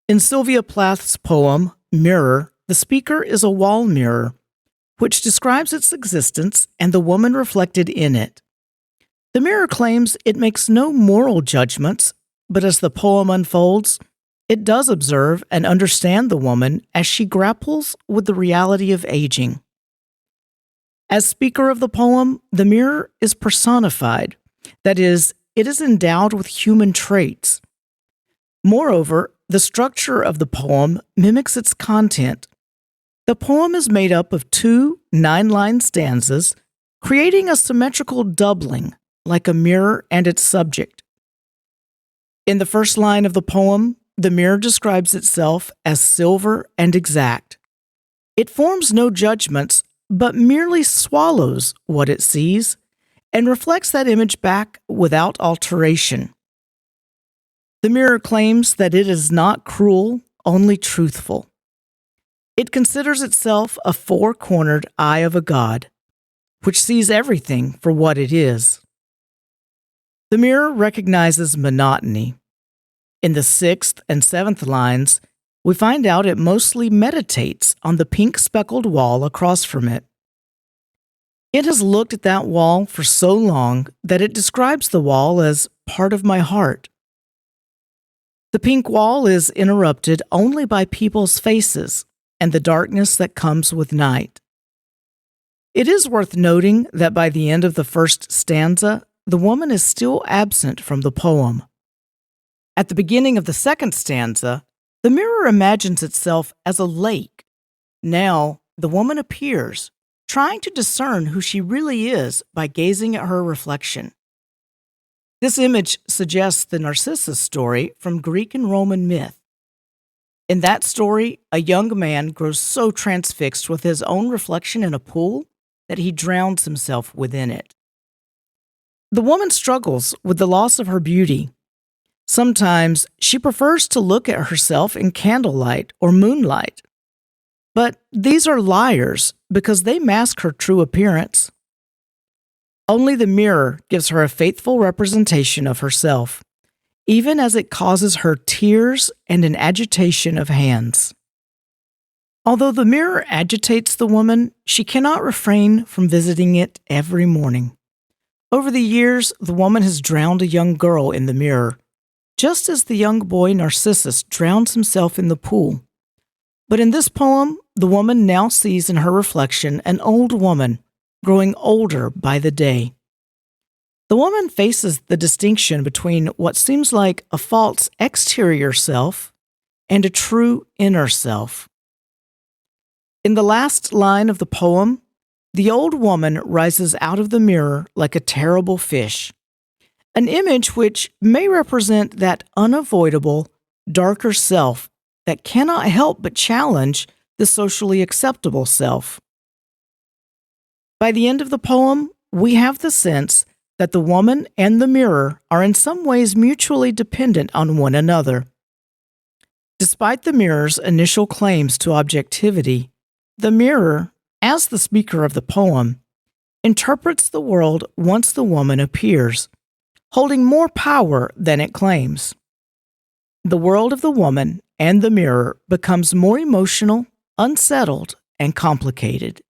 In Sylvia Plath's poem, Mirror, the speaker is a wall mirror, which describes its existence and the woman reflected in it. The mirror claims it makes no moral judgments, but as the poem unfolds, it does observe and understand the woman as she grapples with the reality of aging. As speaker of the poem, the mirror is personified. That is, it is endowed with human traits. Moreover, the structure of the poem mimics its content. The poem is made up of 2 9-line stanzas, creating a symmetrical doubling, like a mirror and its subject. In the first line of the poem, the mirror describes itself as silver and exact. It forms no judgments, but merely swallows what it sees and reflects that image back without alteration. The mirror claims that it is not cruel, only truthful. It considers itself a 4-cornered eye of a god, which sees everything for what it is. The mirror recognizes monotony. In the 6th and 7th lines, we find out it mostly meditates on the pink speckled wall across from it. It has looked at that wall for so long that it describes the wall as part of my heart. The pink wall is interrupted only by people's faces and the darkness that comes with night. It is worth noting that by the end of the first stanza, the woman is still absent from the poem. At the beginning of the second stanza, the mirror imagines itself as a lake. Now, the woman appears, trying to discern who she really is by gazing at her reflection. This image suggests the Narcissus story from Greek and Roman myth. In that story, a young man grows so transfixed with his own reflection in a pool that he drowns himself within it. The woman struggles with the loss of her beauty. Sometimes she prefers to look at herself in candlelight or moonlight. But these are liars because they mask her true appearance. Only the mirror gives her a faithful representation of herself, even as it causes her tears and an agitation of hands. Although the mirror agitates the woman, she cannot refrain from visiting it every morning. Over the years, the woman has drowned a young girl in the mirror, just as the young boy Narcissus drowns himself in the pool. But in this poem, the woman now sees in her reflection an old woman, growing older by the day. The woman faces the distinction between what seems like a false exterior self and a true inner self. In the last line of the poem, the old woman rises out of the mirror like a terrible fish, an image which may represent that unavoidable, darker self that cannot help but challenge the socially acceptable self. By the end of the poem, we have the sense that the woman and the mirror are in some ways mutually dependent on one another. Despite the mirror's initial claims to objectivity, the mirror, as the speaker of the poem, interprets the world once the woman appears, holding more power than it claims. The world of the woman and the mirror becomes more emotional, unsettled, and complicated.